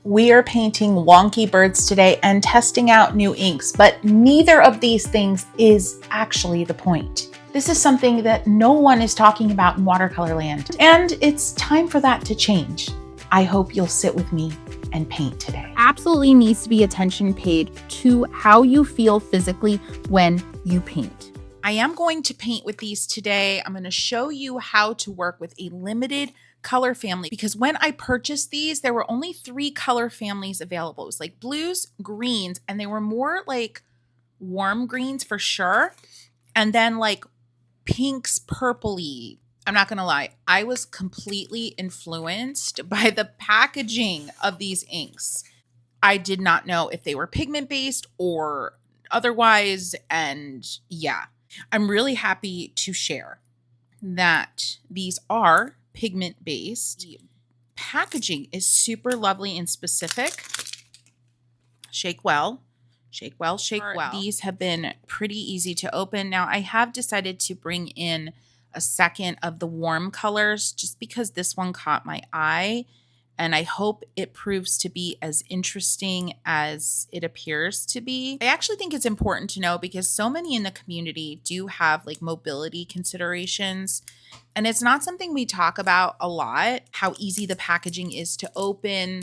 We are painting wonky birds today and testing out new inks, but neither of these things is actually the point. This is something that no one is talking about in watercolor land, and it's time for that to change. I hope you'll sit with me and paint today. Absolutely needs to be attention paid to how you feel physically when you paint. I am going to paint with these today. I'm going to show you how to work with a limited color family, because when I purchased these, there were only 3 color families available. It was like blues, greens, and they were more like warm greens for sure. And then like pinks, purpley. I'm not going to lie. I was completely influenced by the packaging of these inks. I did not know if they were pigment based or otherwise. And yeah, I'm really happy to share that these are pigment based. The packaging is super lovely and specific. Shake well, shake well, shake well. These have been pretty easy to open. Now I have decided to bring in a second of the warm colors just because this one caught my eye, and I hope it proves to be as interesting as it appears to be. I actually think it's important to know because so many in the community do have like mobility considerations, and it's not something we talk about a lot, how easy the packaging is to open,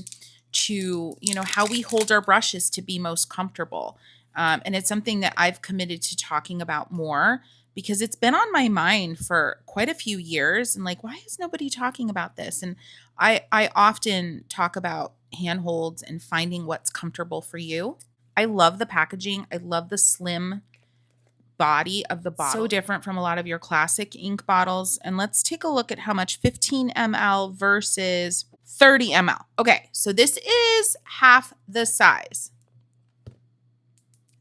to, you know, how we hold our brushes to be most comfortable. And it's something that I've committed to talking about more because it's been on my mind for quite a few years. And like, why is nobody talking about this? And I often talk about handholds and finding what's comfortable for you. I love the packaging. I love the slim body of the bottle. So different from a lot of your classic ink bottles. And let's take a look at how much 15 ml versus 30 ml. Okay, so this is half the size.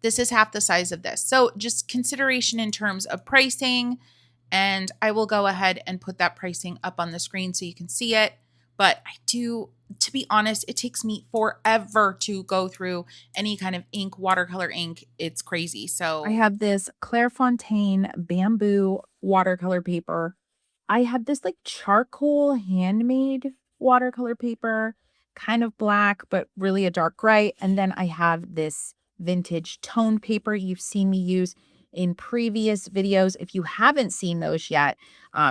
This is half the size of this. So just consideration in terms of pricing, and I will go ahead and put that pricing up on the screen so you can see it. But I do, to be honest, it takes me forever to go through any kind of ink, watercolor ink. It's crazy. So I have this Clairefontaine bamboo watercolor paper. I have this like charcoal handmade watercolor paper, kind of black, but really a dark gray. And then I have this vintage toned paper you've seen me use in previous videos. If you haven't seen those yet,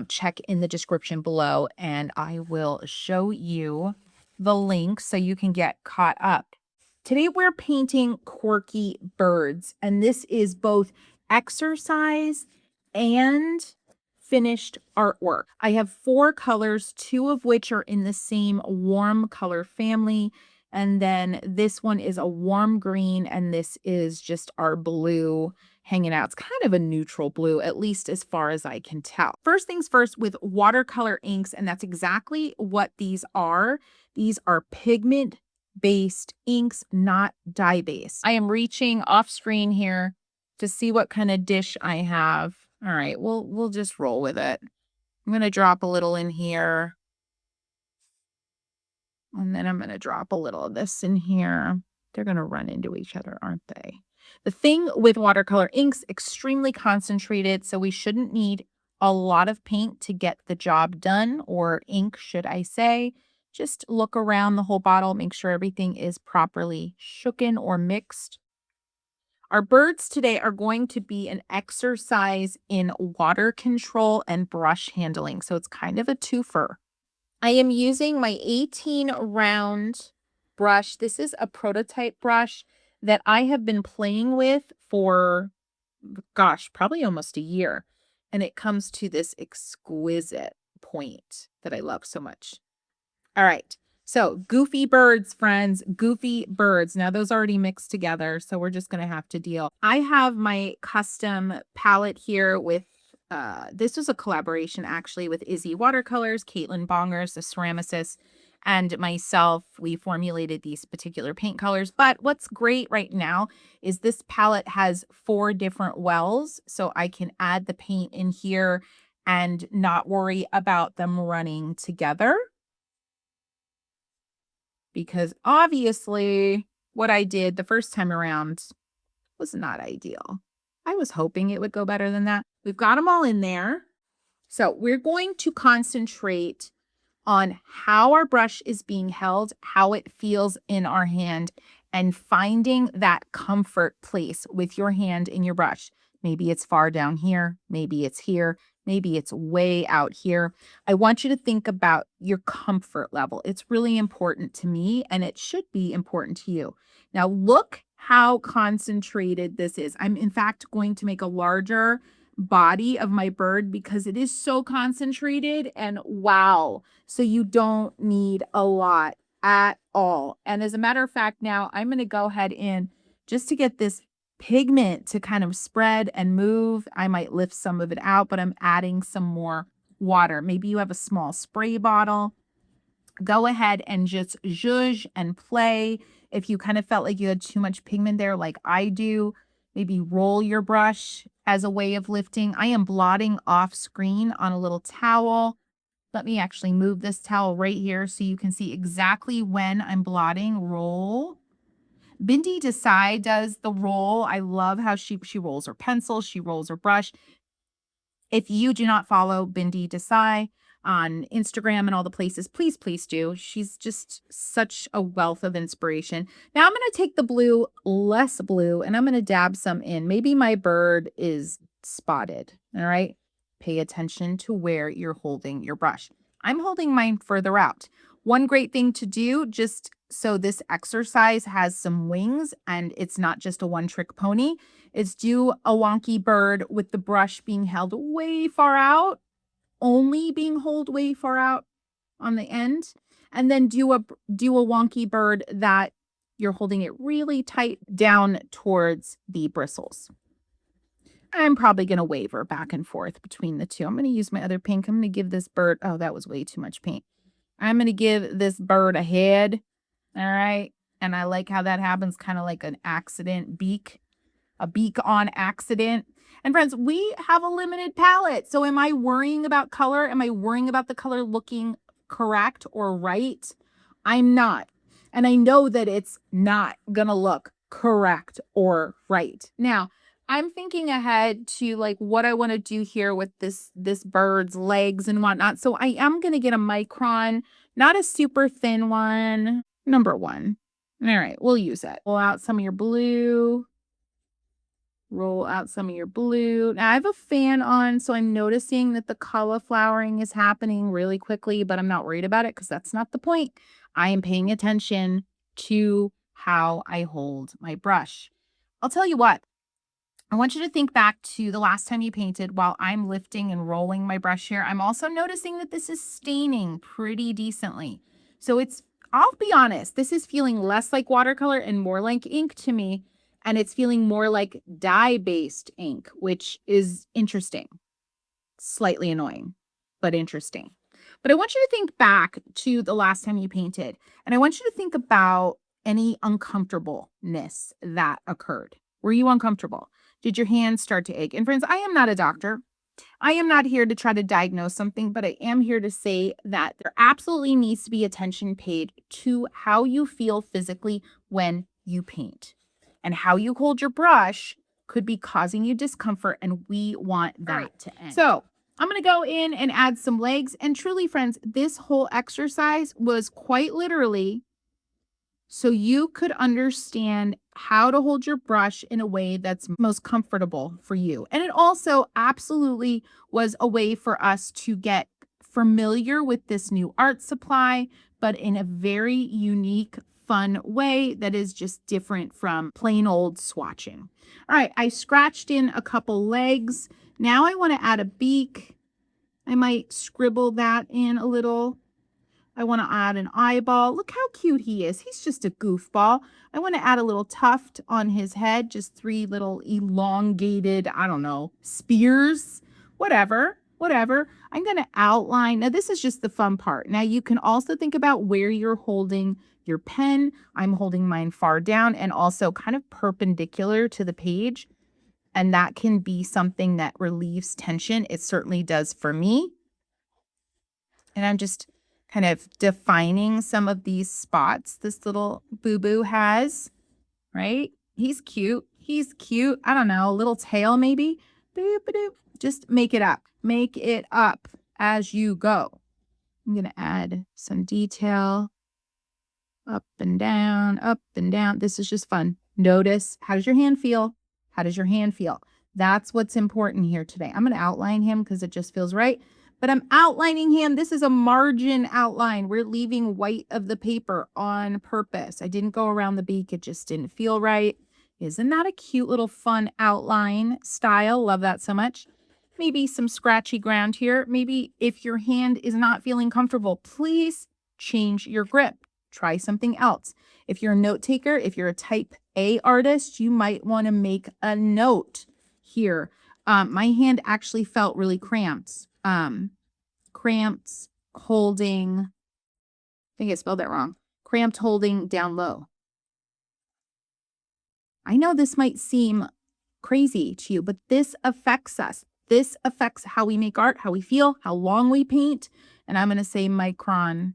check in the description below and I will show you the link so you can get caught up. Today we're painting quirky birds, and this is both exercise and finished artwork. I have 4 colors, 2 of which are in the same warm color family. And then this one is a warm green, and this is just our blue hanging out. It's kind of a neutral blue, at least as far as I can tell. First things first with watercolor inks, and that's exactly what these are. These are pigment-based inks, not dye-based. I am reaching off screen here to see what kind of dish I have. All right, we'll just roll with it. I'm going to drop a little in here. And then I'm going to drop a little of this in here. They're going to run into each other, aren't they? The thing with watercolor inks, extremely concentrated, so we shouldn't need a lot of paint to get the job done, or ink, should I say. Just look around the whole bottle, make sure everything is properly shooken or mixed. Our birds today are going to be an exercise in water control and brush handling, so it's kind of a twofer. I am using my 18 round brush. This is a prototype brush that I have been playing with for, gosh, probably almost a year. And it comes to this exquisite point that I love so much. All right. So goofy birds, friends, goofy birds. Now those already mixed together, so we're just going to have to deal. I have my custom palette here with this was a collaboration actually with Izzy Watercolors, Caitlin Bongers, the ceramicist, and myself. We formulated these particular paint colors. But what's great right now is this palette has 4 different wells, so I can add the paint in here and not worry about them running together. Because obviously what I did the first time around was not ideal. I was hoping it would go better than that. We've got them all in there. So we're going to concentrate on how our brush is being held, how it feels in our hand, and finding that comfort place with your hand in your brush. Maybe it's far down here, maybe it's here, maybe it's way out here. I want you to think about your comfort level. It's really important to me, and it should be important to you. Now, look how concentrated this is. I'm, in fact, going to make a larger body of my bird because it is so concentrated, and wow. So you don't need a lot at all. And as a matter of fact, now I'm going to go ahead and just to get this pigment to kind of spread and move, I might lift some of it out, but I'm adding some more water. Maybe you have a small spray bottle. Go ahead and just zhuzh and play. If you kind of felt like you had too much pigment there, like I do, maybe roll your brush as a way of lifting. I am blotting off screen on a little towel. Let me actually move this towel right here so you can see exactly when I'm blotting. Roll. Bindi Desai does the roll. I love how she rolls her pencil, she rolls her brush. If you do not follow Bindi Desai on Instagram and all the places, please, please do. She's just such a wealth of inspiration. Now I'm going to take the blue, less blue, and I'm going to dab some in. Maybe my bird is spotted. All right. Pay attention to where you're holding your brush. I'm holding mine further out. One great thing to do, just so this exercise has some wings and it's not just a one-trick pony, is do a wonky bird with the brush being held way far out, only being held way far out on the end, and then do a wonky bird that you're holding it really tight down towards the bristles. I'm probably going to waver back and forth between the two. I'm going to use my other pink. I'm going to give this bird, oh, that was way too much paint. I'm going to give this bird a head. All right. And I like how that happens, kind of like an accident beak, a beak on accident. And friends, we have a limited palette. So am I worrying about color? Am I worrying about the color looking correct or right? I'm not. And I know that it's not going to look correct or right. Now, I'm thinking ahead to like what I want to do here with this bird's legs and whatnot. So I am going to get a micron, not a super thin one. Number 1. All right, we'll use it. Roll out some of your blue. Roll out some of your blue. Now I have a fan on, so I'm noticing that the color flowering is happening really quickly, but I'm not worried about it because that's not the point. I am paying attention to how I hold my brush. I'll tell you what. I want you to think back to the last time you painted while I'm lifting and rolling my brush here. I'm also noticing that this is staining pretty decently. So I'll be honest, this is feeling less like watercolor and more like ink to me. And it's feeling more like dye-based ink, which is interesting. Slightly annoying, but interesting. But I want you to think back to the last time you painted. And I want you to think about any uncomfortableness that occurred. Were you uncomfortable? Did your hands start to ache? And friends, I am not a doctor. I am not here to try to diagnose something, but I am here to say that there absolutely needs to be attention paid to how you feel physically when you paint. And how you hold your brush could be causing you discomfort, and we want that to end. So I'm going to go in and add some legs. And truly, friends, this whole exercise was quite literally so you could understand how to hold your brush in a way that's most comfortable for you. And it also absolutely was a way for us to get familiar with this new art supply, but in a very unique, fun way that is just different from plain old swatching. All right, I scratched in a couple legs. Now I want to add a beak. I might scribble that in a little. I want to add an eyeball. Look how cute he is. He's just a goofball. I want to add a little tuft on his head, just 3 little elongated, I don't know, spears, whatever. I'm going to outline. Now, this is just the fun part. Now, you can also think about where you're holding your pen. I'm holding mine far down and also kind of perpendicular to the page. And that can be something that relieves tension. It certainly does for me. And I'm just kind of defining some of these spots this little boo-boo has, right? He's cute. I don't know, a little tail maybe. Boop-a-doop. Just make it up. Make it up as you go. I'm going to add some detail. Up and down, up and down. This is just fun. Notice, how does your hand feel? How does your hand feel? That's what's important here today. I'm going to outline him because it just feels right. But I'm outlining him. This is a margin outline. We're leaving white of the paper on purpose. I didn't go around the beak. It just didn't feel right. Isn't that a cute little fun outline style? Love that so much. Maybe some scratchy ground here. Maybe if your hand is not feeling comfortable, please change your grip. Try something else. If you're a note taker, if you're a type A artist, you might want to make a note here. My hand actually felt really cramped. Cramped holding, I think I spelled that wrong. Cramped holding down low. I know this might seem crazy to you, but this affects us. This affects how we make art, how we feel, how long we paint. And I'm going to say micron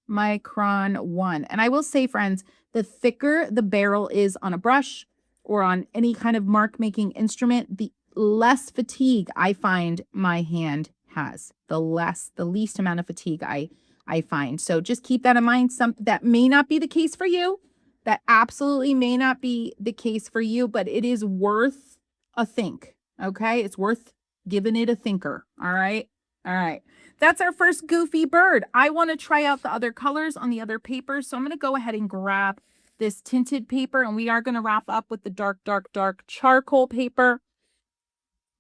1. And I will say, friends, the thicker the barrel is on a brush or on any kind of mark making instrument, the less fatigue I find my hand has, the least amount of fatigue I find. So just keep that in mind. That may not be the case for you. That absolutely may not be the case for you, but it is worth a think. Okay. It's worth giving it a thinker. All right. All right. That's our first goofy bird. I want to try out the other colors on the other paper. So I'm going to go ahead and grab this tinted paper, and we are going to wrap up with the dark, dark, dark charcoal paper.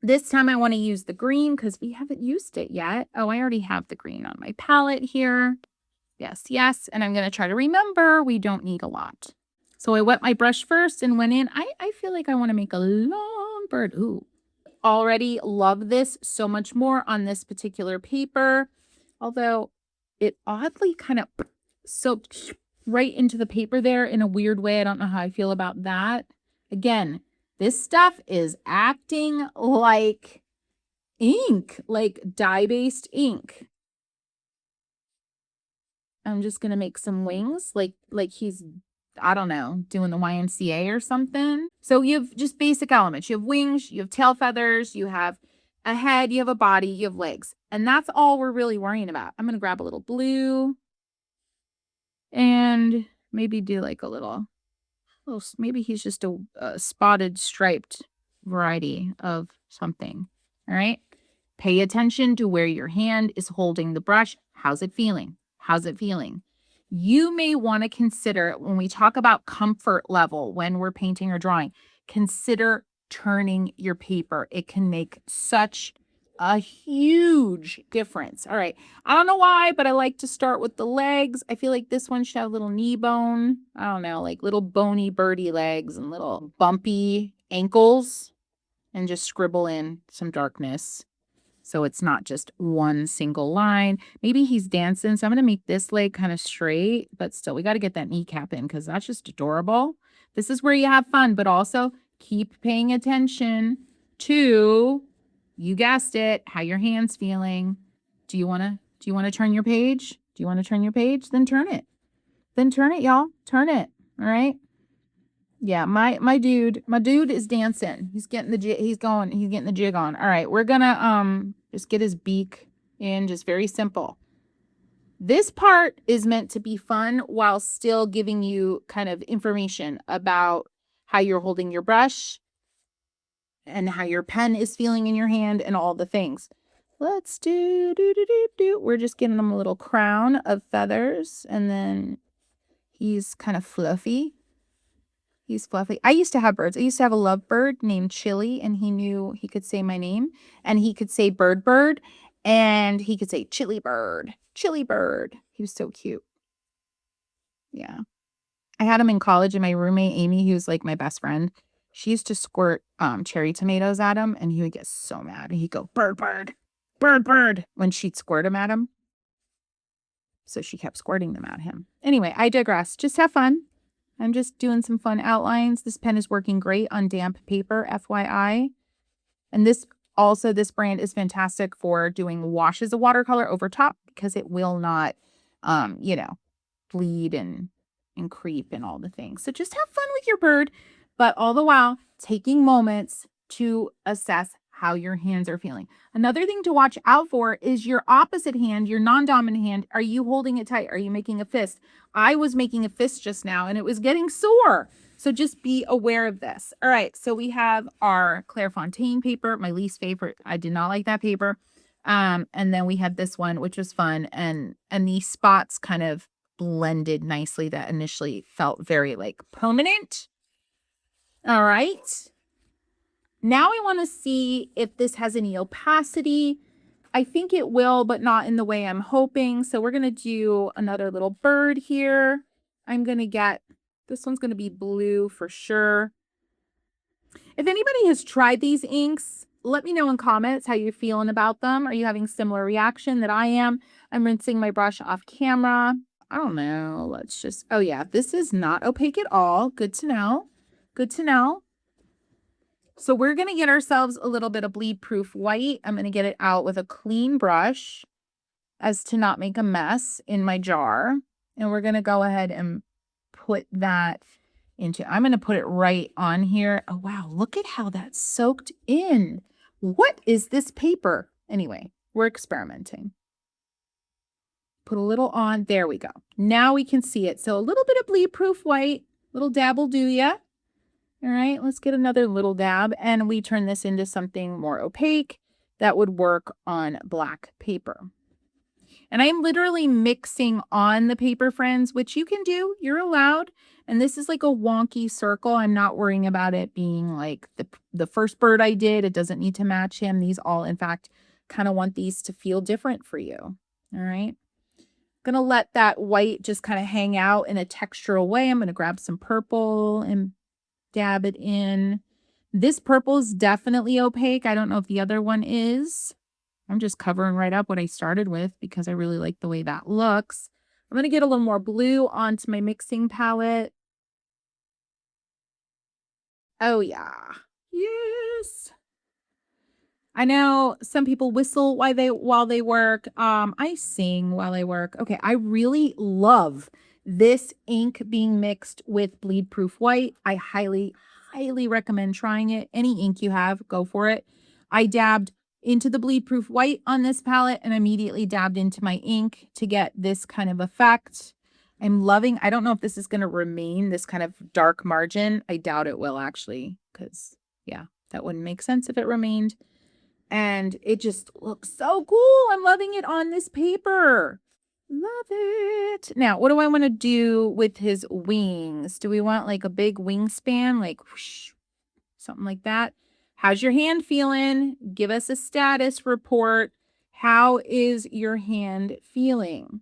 This time I want to use the green because we haven't used it yet. Oh, I already have the green on my palette here. Yes, yes. And I'm going to try to remember we don't need a lot. So I wet my brush first and went in. I feel like I want to make a long bird. Ooh. Already love this so much more on this particular paper, although it oddly kind of soaked right into the paper there in a weird way. I don't know how I feel about that. Again, this stuff is acting like ink, like dye-based ink. I'm just going to make some wings like he's, I don't know, doing the YMCA or something. So you have just basic elements. You have wings, you have tail feathers, you have a head, you have a body, you have legs. And that's all we're really worrying about. I'm going to grab a little blue and maybe do like a little, maybe he's just a spotted striped variety of something. All right. Pay attention to where your hand is holding the brush. How's it feeling? How's it feeling? You may want to consider, when we talk about comfort level when we're painting or drawing, consider turning your paper. It can make such a huge difference. All right. I don't know why, but I like to start with the legs. I feel like this one should have a little knee bone. I don't know, like little bony birdie legs and little bumpy ankles, and just scribble in some darkness. So it's not just one single line. Maybe he's dancing. So I'm going to make this leg kind of straight, but still we got to get that kneecap in because that's just adorable. This is where you have fun, but also keep paying attention to, you guessed it, how your hand's feeling. Do you want to turn your page? Do you want to turn your page? Then turn it. Then turn it, y'all. Turn it. All right. Yeah, my dude is dancing. He's getting the he's getting the jig on. All right, we're gonna just get his beak in, just very simple. This part is meant to be fun while still giving you kind of information about how you're holding your brush and how your pen is feeling in your hand and all the things. Let's do. We're just getting him a little crown of feathers, and then he's kind of fluffy. He's fluffy. I used to have birds. I used to have a lovebird named Chili, and he knew he could say my name, and he could say bird, and he could say Chili bird. He was so cute. Yeah. I had him in college, and my roommate, Amy, he was like my best friend. She used to squirt cherry tomatoes at him, and he would get so mad. And he'd go, bird, when she'd squirt them at him. So she kept squirting them at him. Anyway, I digress. Just have fun. I'm just doing some fun outlines. This pen is working great on damp paper, FYI. And this brand is fantastic for doing washes of watercolor over top because it will not, bleed and creep and all the things. So just have fun with your bird, but all the while taking moments to assess how your hands are feeling. Another thing to watch out for is your opposite hand, your non-dominant hand. Are you holding it tight? Are you making a fist? I was making a fist just now and it was getting sore. So just be aware of this. All right, so we have our Clairefontaine paper, my least favorite. I did not like that paper. And then we had this one, which was fun, and these spots kind of blended nicely that initially felt very like permanent. All right. Now I want to see if this has any opacity. I think it will, but not in the way I'm hoping. So we're going to do another little bird here. I'm going to get, this one's going to be blue for sure. If anybody has tried these inks, let me know in comments how you're feeling about them. Are you having similar reaction that I am? I'm rinsing my brush off camera. I don't know. Let's just, oh yeah, this is not opaque at all. Good to know. Good to know. So we're going to get ourselves a little bit of bleed proof white. I'm going to get it out with a clean brush as to not make a mess in my jar. And we're going to go ahead and put that into, I'm going to put it right on here. Oh, wow. Look at how that's soaked in. What is this paper? Anyway, we're experimenting. Put a little on. There we go. Now we can see it. So a little bit of bleed proof white, little dab will do ya. All right, let's get another little dab and we turn this into something more opaque that would work on black paper. And I'm literally mixing on the paper, friends, which you can do. You're allowed. And this is like a wonky circle. I'm not worrying about it being like the first bird I did. It doesn't need to match him. These all, in fact, kind of want these to feel different for you. All right. Going to let that white just kind of hang out in a textural way. I'm going to grab some purple and dab it in. This purple is definitely opaque. I don't know if the other one is. I'm just covering right up what I started with because I really like the way that looks. I'm going to get a little more blue onto my mixing palette. Oh yeah. Yes. I know some people whistle while they work. I sing while I work. Okay, I really love this ink being mixed with bleed proof white. I highly recommend trying it. Any ink you have, go for it. I dabbed into the bleed proof white on this palette and immediately dabbed into my ink to get this kind of effect. I'm loving, I don't know if this is going to remain this kind of dark margin. I doubt it will actually, because yeah, that wouldn't make sense if it remained. And it just looks so cool. I'm loving it on this paper. Love it. Now, what do I want to do with his wings? Do we want like a big wingspan, like whoosh, something like that? How's your hand feeling? Give us a status report. How is your hand feeling?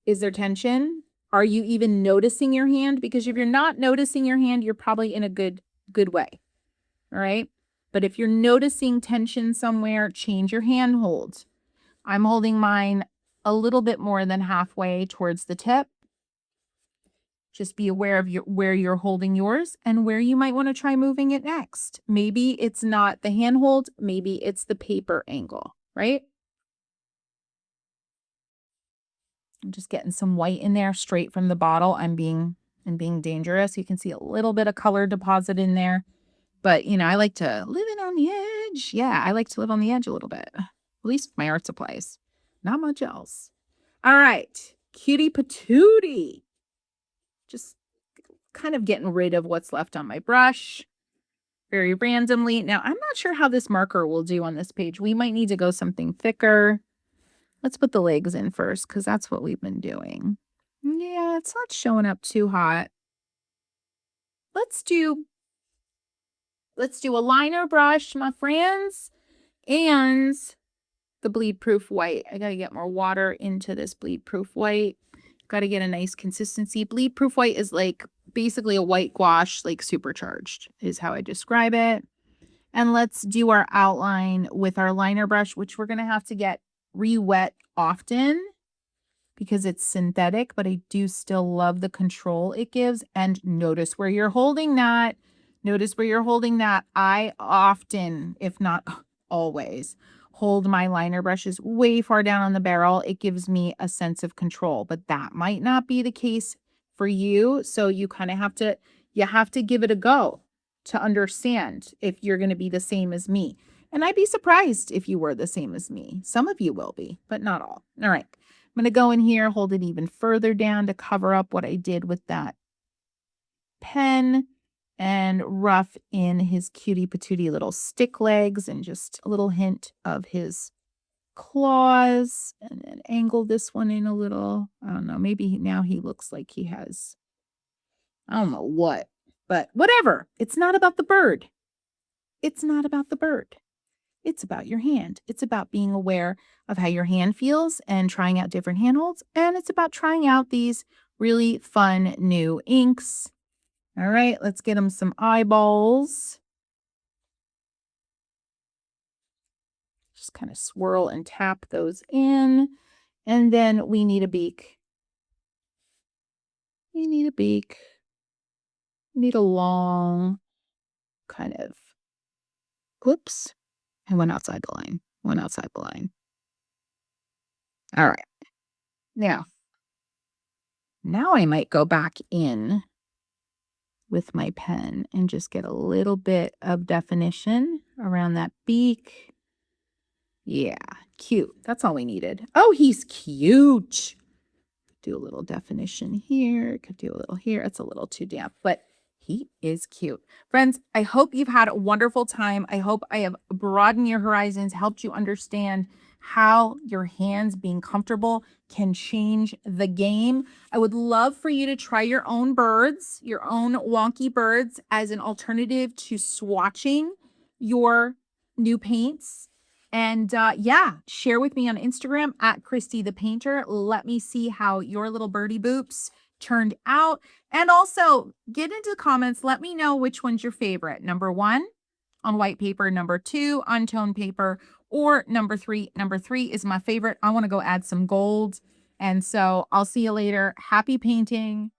Is there tension? Are you even noticing your hand? Because if you're not noticing your hand, you're probably in a good way. All right. But if you're noticing tension somewhere, change your hand hold. I'm holding mine a little bit more than halfway towards the tip. Just be aware of where you're holding yours and where you might want to try moving it next. Maybe it's not the hand hold, maybe it's the paper angle, right? I'm just getting some white in there straight from the bottle. I'm being dangerous. You can see a little bit of color deposit in there. But, you know, I like to live it on the edge. Yeah, I like to live on the edge a little bit. At least with my art supplies. Not much else. All right. Cutie patootie. Just kind of getting rid of what's left on my brush. Very randomly. Now, I'm not sure how this marker will do on this page. We might need to go something thicker. Let's put the legs in first because that's what we've been doing. Yeah, it's not showing up too hot. Let's do a liner brush, my friends, and the bleed proof white. I got to get more water into this bleed proof white. Got to get a nice consistency. Bleed proof white is like basically a white gouache, like supercharged is how I describe it. And let's do our outline with our liner brush, which we're going to have to get re-wet often because it's synthetic, but I do still love the control it gives. And notice where you're holding that. Notice where you're holding that. I often, if not always, hold my liner brushes way far down on the barrel. It gives me a sense of control, but that might not be the case for you. So you kind of have to give it a go. to understand if you're going to be the same as me. And I'd be surprised if you were the same as me. Some of you will be, but not all. All right. I'm going to go in here, hold it even further down to cover up what I did with that pen, and rough in his cutie patootie little stick legs and just a little hint of his claws, and then angle this one in a little. I don't know. Maybe now he looks like he has, I don't know what, but whatever. It's not about the bird. It's not about the bird. It's about your hand. It's about being aware of how your hand feels and trying out different handholds. And it's about trying out these really fun new inks. All right, let's get him some eyeballs. Just kind of swirl and tap those in. And then we need a beak. We need a beak. We need a long kind of, whoops. I went outside the line. Went outside the line. All right. Now I might go back in with my pen and just get a little bit of definition around that beak. Yeah, cute. That's all we needed. Oh, he's cute. Do a little definition here. Could do a little here. It's a little too damp, but he is cute. Friends, I hope you've had a wonderful time. I hope I have broadened your horizons, helped you understand how your hands being comfortable can change the game. I would love for you to try your own birds, your own wonky birds, as an alternative to swatching your new paints. And yeah, share with me on Instagram at Kristy the Painter. Let me see how your little birdie boops turned out. And also get into the comments. Let me know which one's your favorite. Number 1 on white paper, number 2 on toned paper, or number 3. Number 3 is my favorite. I want to go add some gold. And so I'll see you later. Happy painting.